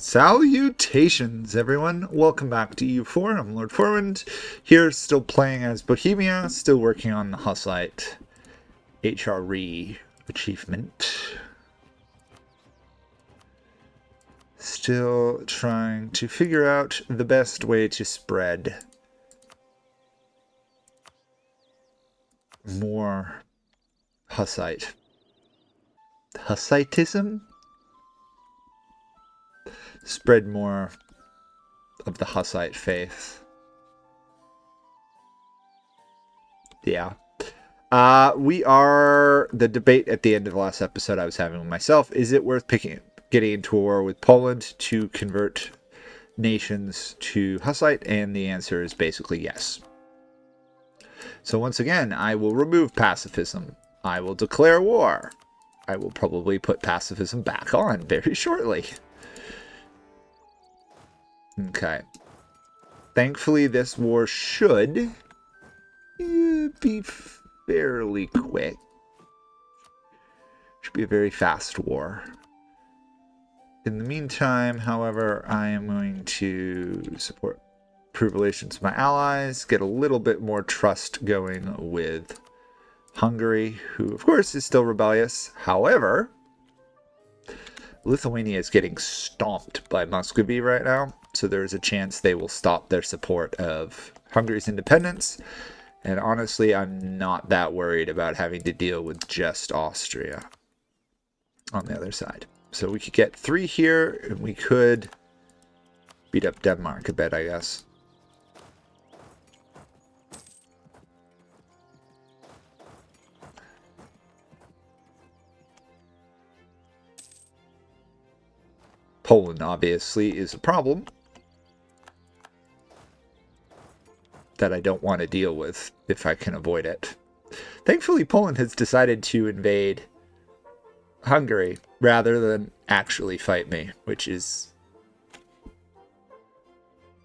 Salutations, everyone. Welcome back to EU4. I'm Lord Forwind. Here, still playing as Bohemia, still working on the Hussite HRE achievement. Still trying to figure out the best way to spread more Hussite. Hussitism? Spread more of the Hussite faith. Yeah. We are the debate at the end of the last episode I was having with myself. Is it worth getting into a war with Poland to convert nations to Hussite? And the answer is basically yes. So once again, I will remove pacifism. I will declare war. I will probably put pacifism back on very shortly. Okay. Thankfully, this war should be fairly quick. Should be a very fast war. In the meantime, however, I am going to improve relations with my allies, get a little bit more trust going with Hungary, who, of course, is still rebellious. However, Lithuania is getting stomped by Muscovy right now, so there's a chance they will stop their support of Hungary's independence. And honestly, I'm not that worried about having to deal with just Austria on the other side. So we could get 3 here, and we could beat up Denmark a bit, I guess. Poland, obviously, is a problem that I don't want to deal with if I can avoid it. Thankfully, Poland has decided to invade Hungary rather than actually fight me, which is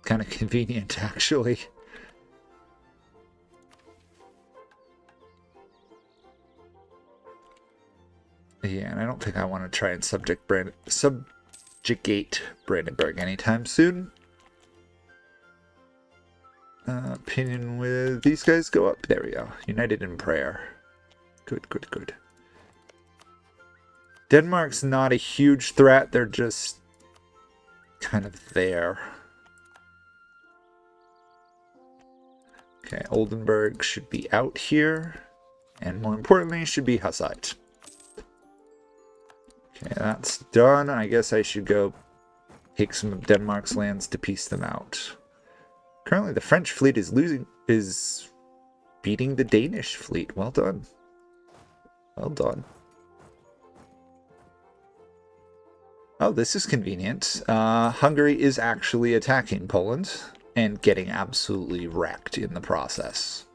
kind of convenient, actually. Yeah, and I don't think I want to try and subjugate Brandenburg anytime soon. Opinion with these guys go up. There we go. United in prayer. Good, good, good. Denmark's not a huge threat. They're just kind of there. Okay, Oldenburg should be out here. And more importantly, should be Hussite. Okay, that's done. I guess I should go take some of Denmark's lands to piece them out. Currently, the French fleet is beating the Danish fleet. Well done. Well done. Oh, this is convenient. Hungary is actually attacking Poland and getting absolutely wrecked in the process.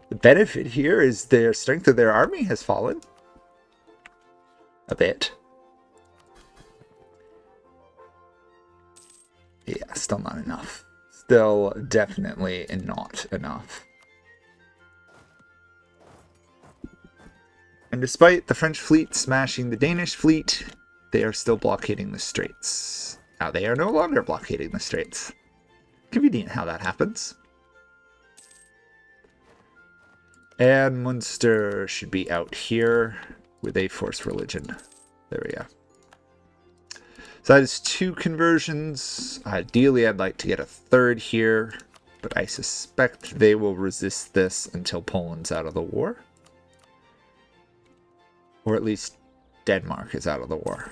The benefit here is their strength of their army has fallen a bit. Yeah, still not enough. Still definitely not enough. And despite the French fleet smashing the Danish fleet, they are still blockading the straits. Now they are no longer blockading the straits. Convenient how that happens. And Munster should be out here with a forced religion. There we go. So that is 2 conversions. Ideally, I'd like to get a 3rd here, but I suspect they will resist this until Poland's out of the war. Or at least Denmark is out of the war.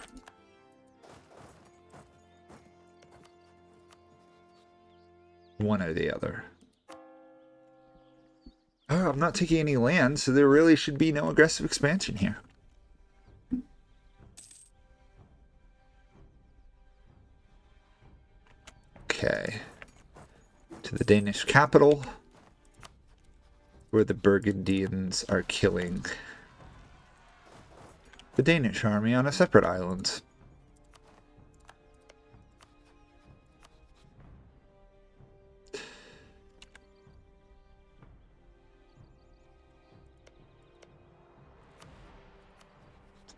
One or the other. Oh, I'm not taking any land, so there really should be no aggressive expansion here. Okay. To the Danish capital, where the Burgundians are killing the Danish army on a separate island.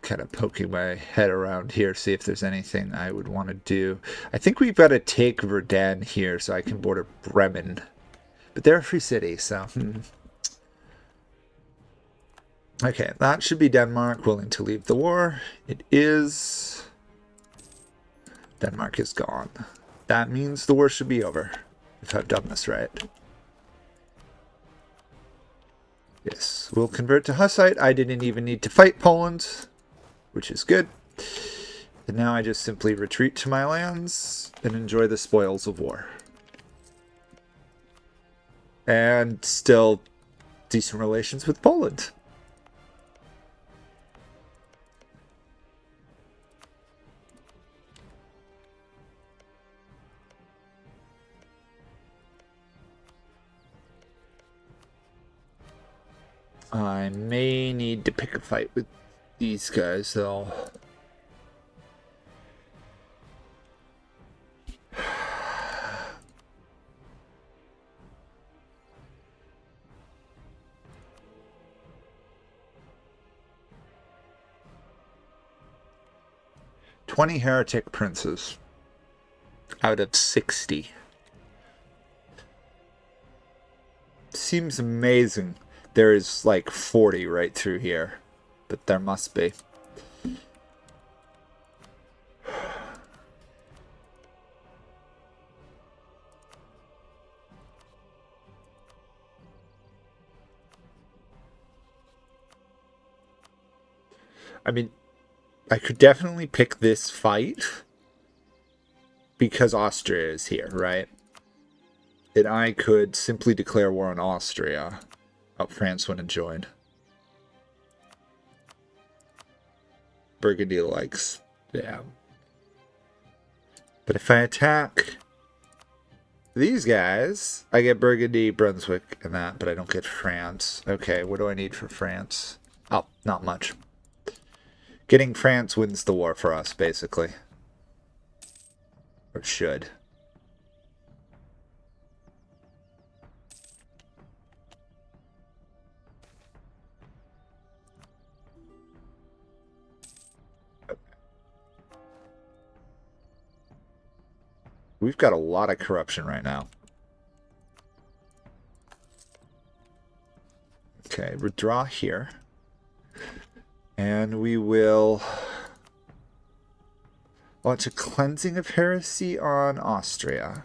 kind of poking my head around here, see if there's anything I would want to do. I think we've got to take Verdun here so I can border Bremen. But they're a free city, so... Okay, that should be Denmark willing to leave the war. It is. Denmark is gone. That means the war should be over, if I've done this right. Yes, we'll convert to Hussite. I didn't even need to fight Poland, which is good. And now I just simply retreat to my lands and enjoy the spoils of war. And still decent relations with Poland. I may need to pick a fight with these guys, though. "20 heretic princes out of 60. Seems amazing. There's like 40 right through here, but there must be. I mean, I could definitely pick this fight because Austria is here, right? And I could simply declare war on Austria. Oh, France wouldn't join. Burgundy likes, yeah. But if I attack these guys, I get Burgundy, Brunswick, and that, but I don't get France. Okay, what do I need for France? Oh, not much. Getting France wins the war for us, basically. Or should. We've got a lot of corruption right now. Okay, withdraw here. And we will launch a cleansing of heresy on Austria,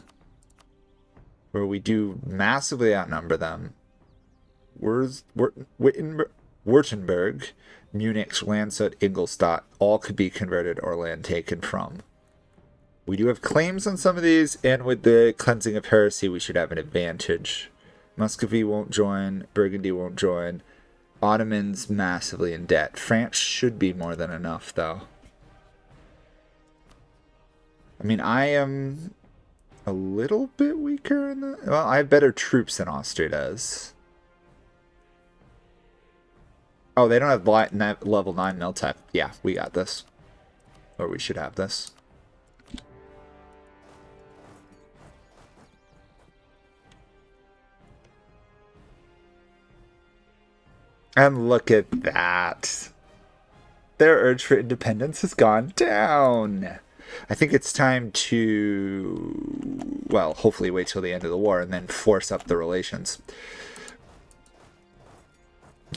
where we do massively outnumber them. Württemberg, Munich, Landshut, Ingolstadt, all could be converted or land taken from. We do have claims on some of these, and with the cleansing of heresy, we should have an advantage. Muscovy won't join, Burgundy won't join. Ottomans massively in debt. France should be more than enough, though. I mean, I am a little bit weaker in the... Well, I have better troops than Austria does. Oh, they don't have level 9 mill type. Yeah, we got this. Or we should have this. And look at that. Their urge for independence has gone down. I think it's time to, well, hopefully wait till the end of the war and then force up the relations.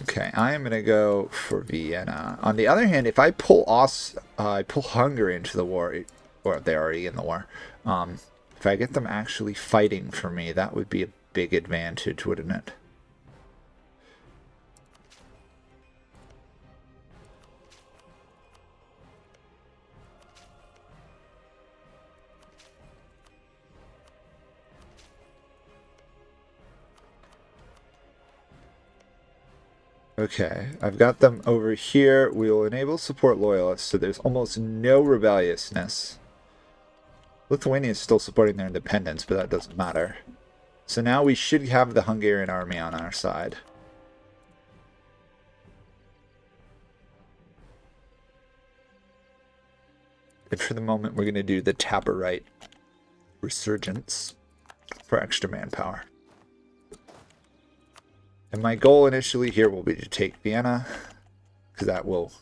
Okay, I am going to go for Vienna. On the other hand, if I pull Hungary into the war, or they're already in the war, if I get them actually fighting for me, that would be a big advantage, wouldn't it? Okay, I've got them over here. We will enable support loyalists, so there's almost no rebelliousness. Lithuania is still supporting their independence, but that doesn't matter. So now we should have the Hungarian army on our side. And for the moment, we're going to do the Taborite Resurgence for extra manpower. And my goal initially here will be to take Vienna, because that will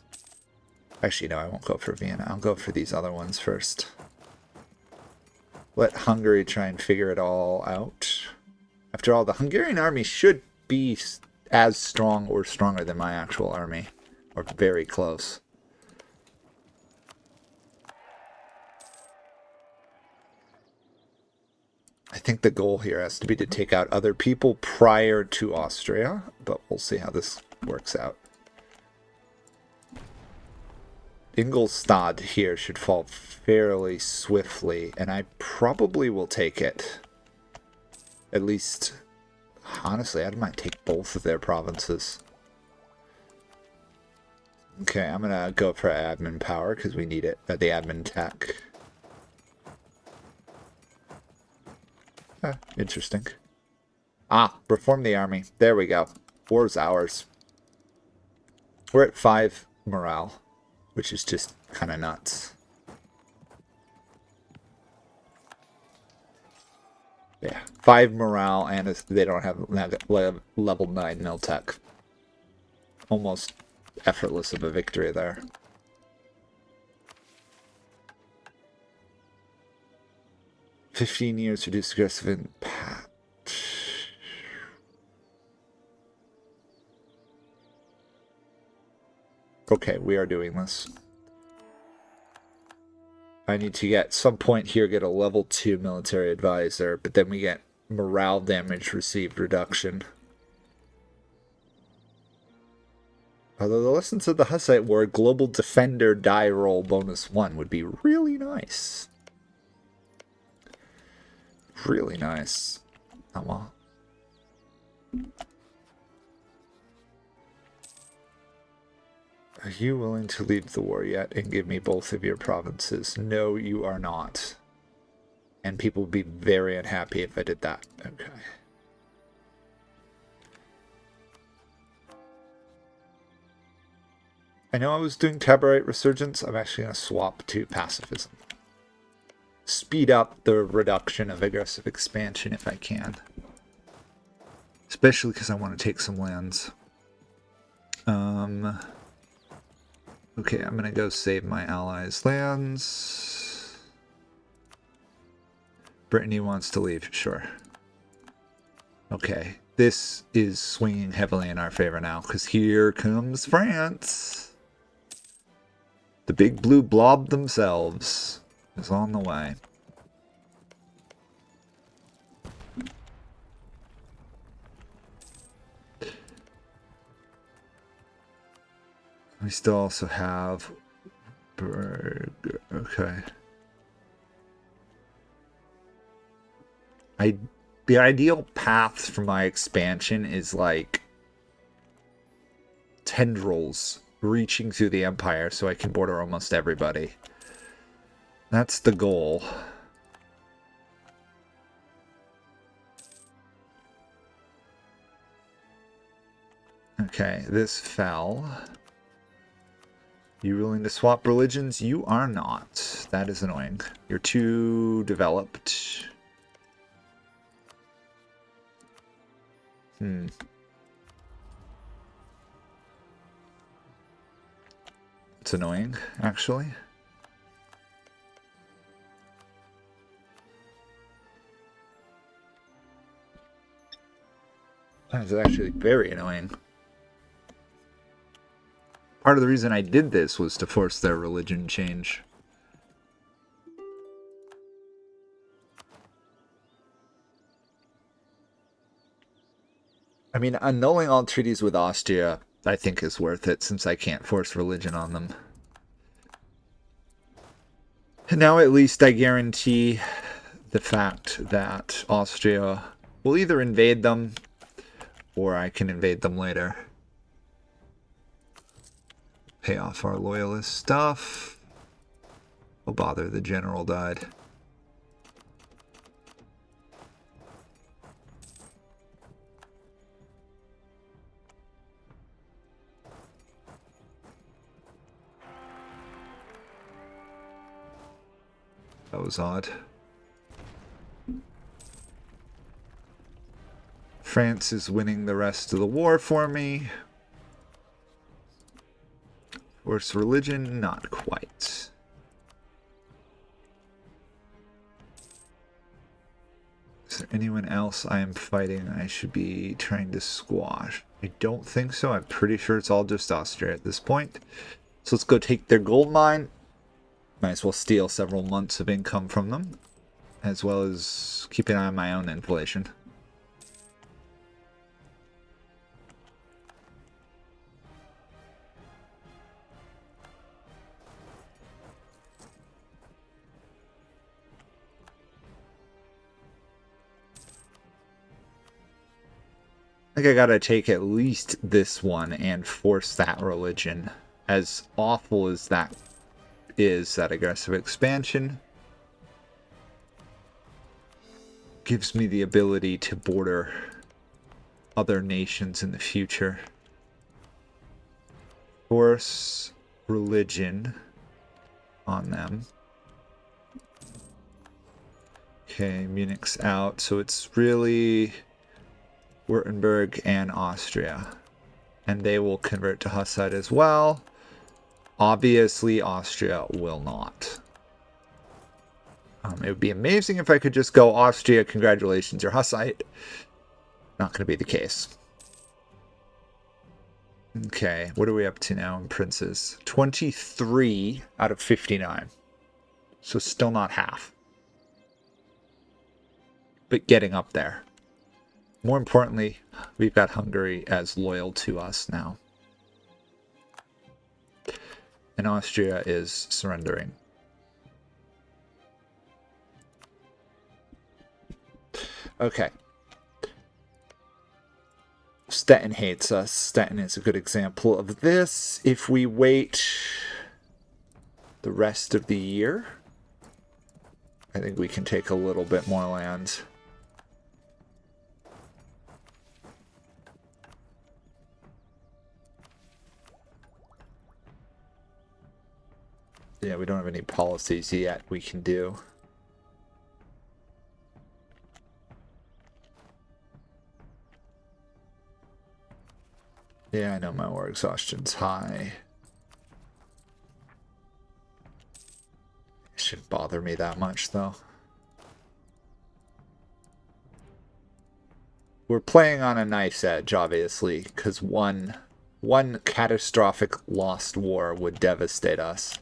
Actually, no, I won't go for Vienna. I'll go for these other ones first. Let Hungary try and figure it all out. After all, the Hungarian army should be as strong or stronger than my actual army. Or very close. I think the goal here has to be to take out other people prior to Austria, but we'll see how this works out. Ingolstadt here should fall fairly swiftly, and I probably will take it. At least, honestly, I might take both of their provinces. Okay, I'm going to go for admin power because we need it, the admin tech. Interesting. Reform the army. There we go. War's ours. We're at 5 morale, which is just kind of nuts. Yeah, 5 morale, and they don't have level 9 mil tech. Almost effortless of a victory there. "15 years to reduce aggressive impact." Okay, we are doing this. I need to get some point here, get a level 2 military advisor, but then we get morale damage received reduction. Although the lessons of the Hussite War, global defender die roll bonus 1 would be really nice. Really nice. Oh well. Are you willing to lead the war yet and give me both of your provinces? No, you are not. And people would be very unhappy if I did that. Okay. I know I was doing Taborite Resurgence. I'm actually going to swap to Pacifism. Speed up the reduction of aggressive expansion if I can. Especially because I want to take some lands. Okay, I'm going to go save my allies' lands. Brittany wants to leave, sure. Okay, this is swinging heavily in our favor now, because here comes France. The big blue blob themselves is on the way. We still also have okay. The ideal path for my expansion is like tendrils reaching through the empire so I can border almost everybody. That's the goal. Okay, this fell. You willing to swap religions? You are not. That is annoying. You're too developed. It's annoying, actually. That is actually very annoying. Part of the reason I did this was to force their religion change. I mean, annulling all treaties with Austria, I think, is worth it, since I can't force religion on them. And now at least I guarantee the fact that Austria will either invade them, or I can invade them later. Pay off our loyalist stuff. Oh bother, the general died. That was odd. France is winning the rest of the war for me. Force religion, not quite. Is there anyone else I am fighting I should be trying to squash? I don't think so. I'm pretty sure it's all just Austria at this point. So let's go take their gold mine. Might as well steal several months of income from them, as well as keep an eye on my own inflation. I think I gotta take at least this one and force that religion. As awful as that is, that aggressive expansion gives me the ability to border other nations in the future. Force religion on them. Okay, Munich's out, so it's really Württemberg and Austria. And they will convert to Hussite as well. Obviously, Austria will not. It would be amazing if I could just go, Austria, congratulations, you're Hussite. Not going to be the case. Okay, what are we up to now in princes? 23 out of 59. So still not half. But getting up there. More importantly, we've got Hungary as loyal to us now. And Austria is surrendering. Okay. Stettin hates us. Stettin is a good example of this. If we wait the rest of the year, I think we can take a little bit more land. Yeah, we don't have any policies yet we can do. Yeah, I know my war exhaustion's high. It shouldn't bother me that much, though. We're playing on a knife's edge, obviously, because one catastrophic lost war would devastate us.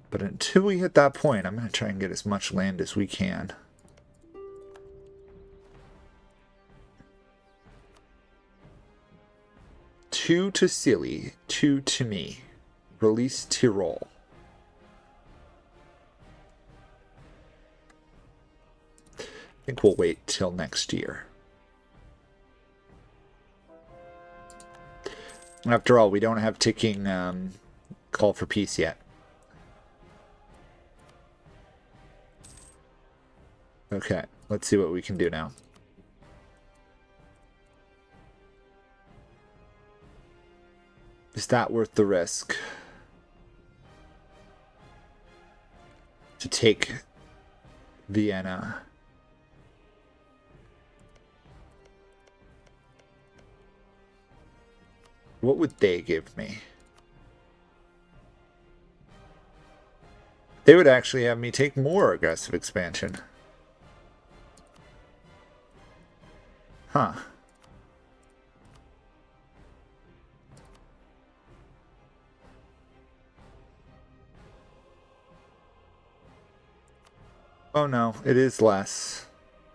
But until we hit that point, I'm going to try and get as much land as we can. Two to Silly, 2 to me. Release Tyrol. I think we'll wait till next year. After all, we don't have ticking call for peace yet. Okay, let's see what we can do now. Is that worth the risk? To take Vienna. What would they give me? They would actually have me take more aggressive expansion. Huh. Oh no, it is less.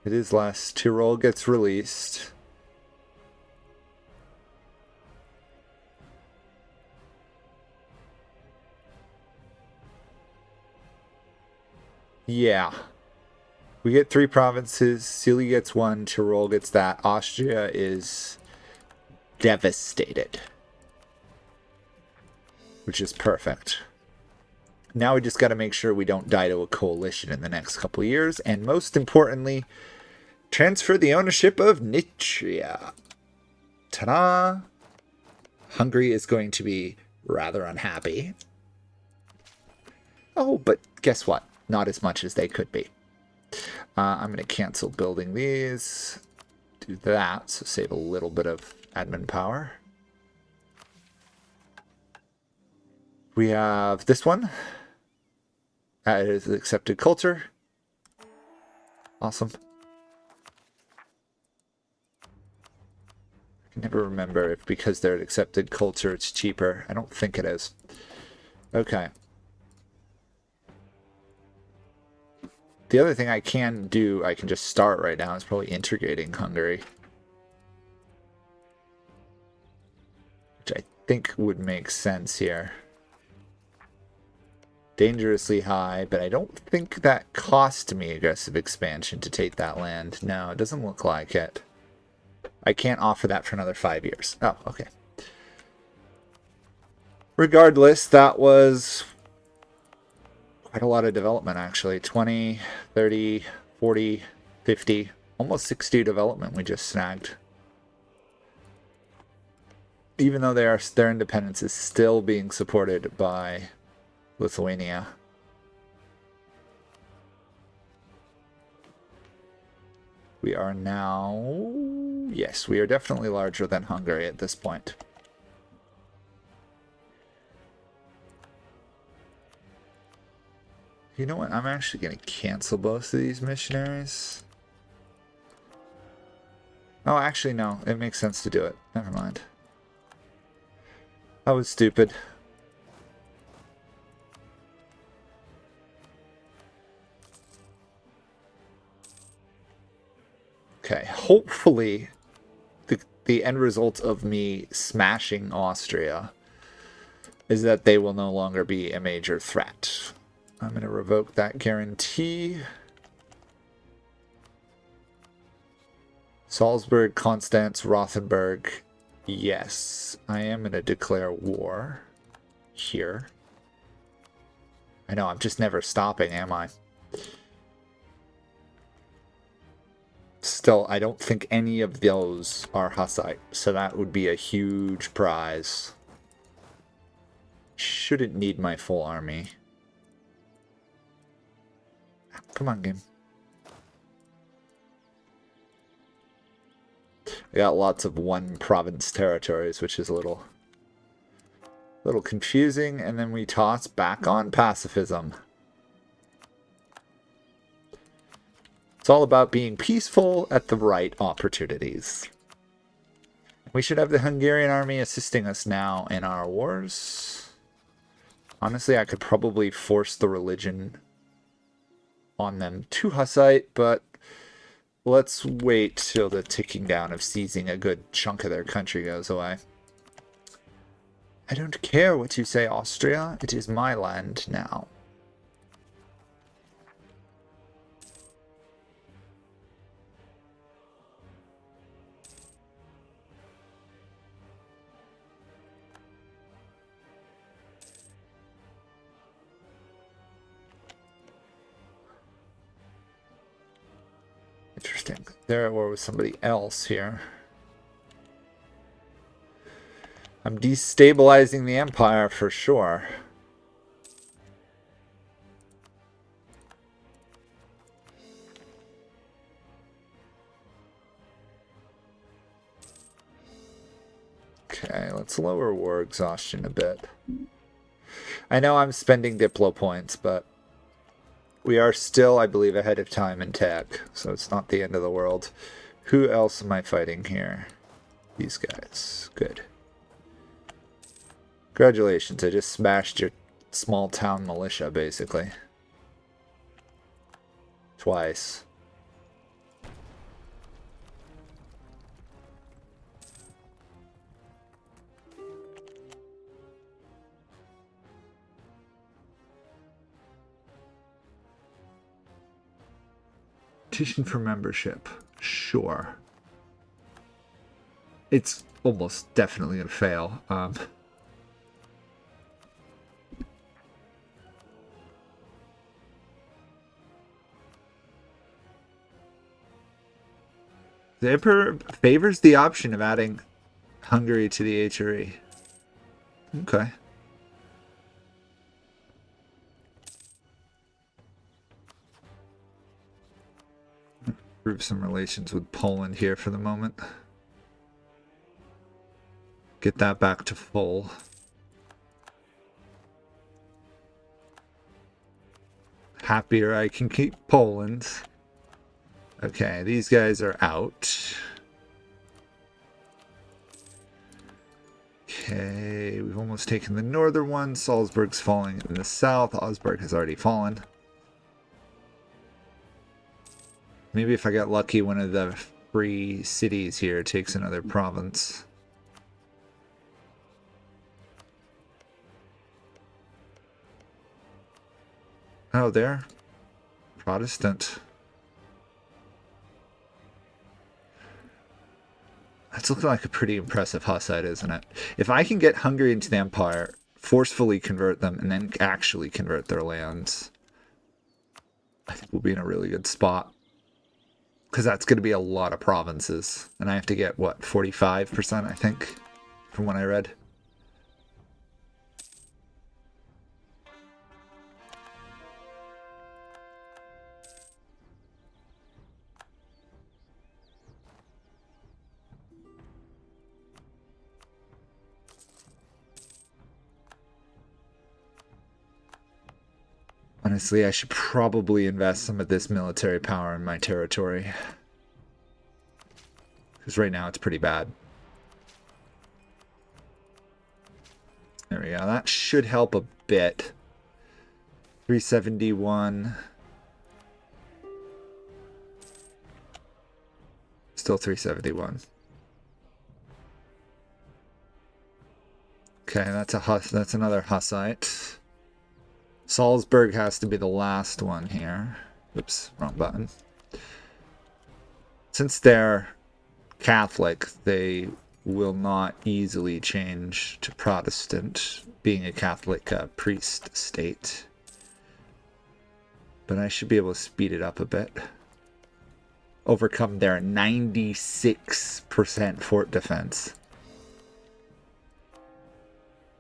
It is less. Tyrol gets released. Yeah. We get 3 provinces. Silly gets 1. Tyrol gets that. Austria is devastated. Which is perfect. Now we just got to make sure we don't die to a coalition in the next couple of years. And most importantly, transfer the ownership of Nitria. Ta-da! Hungary is going to be rather unhappy. Oh, but guess what? Not as much as they could be. I'm going to cancel building these. Do that, so save a little bit of admin power. We have this one. That is accepted culture. Awesome. I can never remember if because they're an accepted culture it's cheaper. I don't think it is. Okay. The other thing I can do, I can just start right now, is probably integrating Hungary. Which I think would make sense here. Dangerously high, but I don't think that cost me aggressive expansion to take that land. No, it doesn't look like it. I can't offer that for another 5 years. Oh, okay. Regardless, that was quite a lot of development, actually. 20, 30, 40, 50, almost 60 development we just snagged. Even though their independence is still being supported by Lithuania. We are now... Yes, we are definitely larger than Hungary at this point. You know what? I'm actually going to cancel both of these missionaries. Oh, actually, no. It makes sense to do it. Never mind. That was stupid. Okay, hopefully the end result of me smashing Austria is that they will no longer be a major threat. I'm going to revoke that guarantee. Salzburg, Constance, Rothenburg. Yes, I am going to declare war here. I know, I'm just never stopping, am I? Still, I don't think any of those are Hussite, so that would be a huge prize. Shouldn't need my full army. Come on, game. I got lots of one province territories, which is a little confusing, and then we toss back on pacifism. It's all about being peaceful at the right opportunities. We should have the Hungarian army assisting us now in our wars. Honestly, I could probably force the religion on them to Hussite, but let's wait till the ticking down of seizing a good chunk of their country goes away. I don't care what you say, Austria. It is my land now. Interesting. They're at war with somebody else here. I'm destabilizing the empire for sure. Okay, let's lower war exhaustion a bit. I know I'm spending Diplo points, but we are still, I believe, ahead of time in tech, so it's not the end of the world. Who else am I fighting here? These guys. Good. Congratulations, I just smashed your small town militia, basically. Twice. Petition for membership. Sure. It's almost definitely going to fail. The Emperor favors the option of adding Hungary to the HRE. Okay. Improve some relations with Poland here for the moment. Get that back to full. happier I can keep Poland. Okay, these guys are out. Okay, we've almost taken the northern one. Salzburg's falling in the south. Augsburg has already fallen. Maybe if I get lucky, one of the free cities here takes another province. Oh, there. Protestant. That's looking like a pretty impressive Hussite, isn't it? If I can get Hungary into the empire, forcefully convert them, and then actually convert their lands, I think we'll be in a really good spot. Because that's going to be a lot of provinces. And I have to get, what, 45%, I think, from what I read. Honestly, I should probably invest some of this military power in my territory. Because right now it's pretty bad. There we go. That should help a bit. 371. Still 371. Okay, that's another Hussite. Salzburg has to be the last one here. Oops, wrong button. Since they're Catholic, they will not easily change to Protestant, being a Catholic priest state. But I should be able to speed it up a bit. Overcome their 96% fort defense.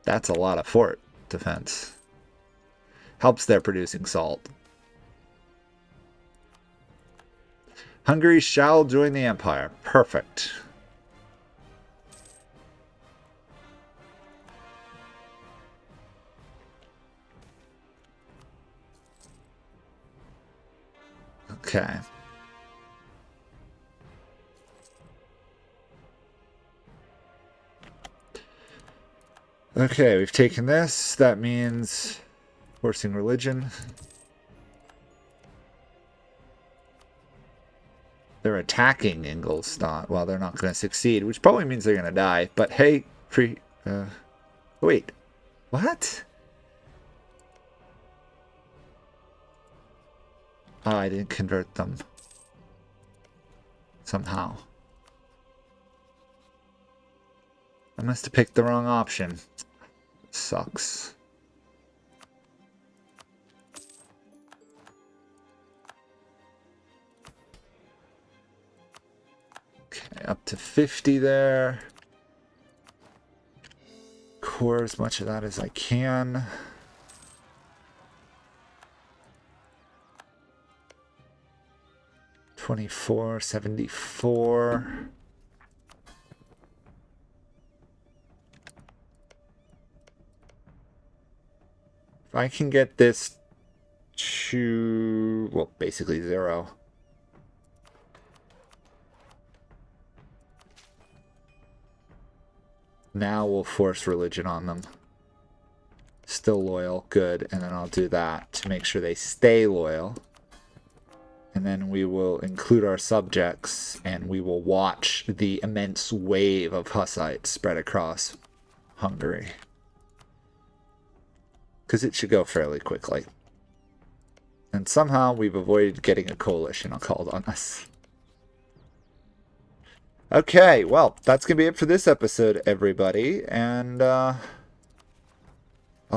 That's a lot of fort defense. Helps their producing salt. Hungary shall join the empire. Perfect. Okay. Okay, we've taken this. That means forcing religion. They're attacking Ingolstadt. Well, they're not going to succeed, which probably means they're going to die. But hey, wait. What? Oh, I didn't convert them. Somehow. I must have picked the wrong option. Sucks. Okay, up to 50 there. Core as much of that as I can. $24.74. If I can get this to, well, basically 0. Now we'll force religion on them. Still loyal, good. And then I'll do that to make sure they stay loyal. And then we will include our subjects and we will watch the immense wave of Hussites spread across Hungary. Because it should go fairly quickly. And somehow we've avoided getting a coalition called on us. Okay, well, that's going to be it for this episode, everybody. And I'll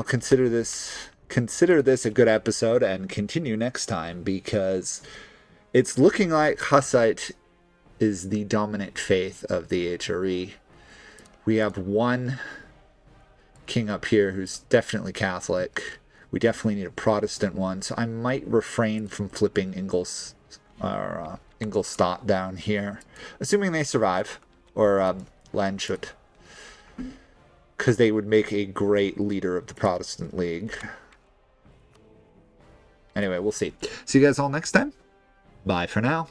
consider this a good episode and continue next time, because it's looking like Hussite is the dominant faith of the HRE. We have one king up here who's definitely Catholic. We definitely need a Protestant one, so I might refrain from flipping Ingolstadt down here, assuming they survive, or Landshut, because they would make a great leader of the Protestant League. Anyway, we'll see. See you guys all next time. Bye for now.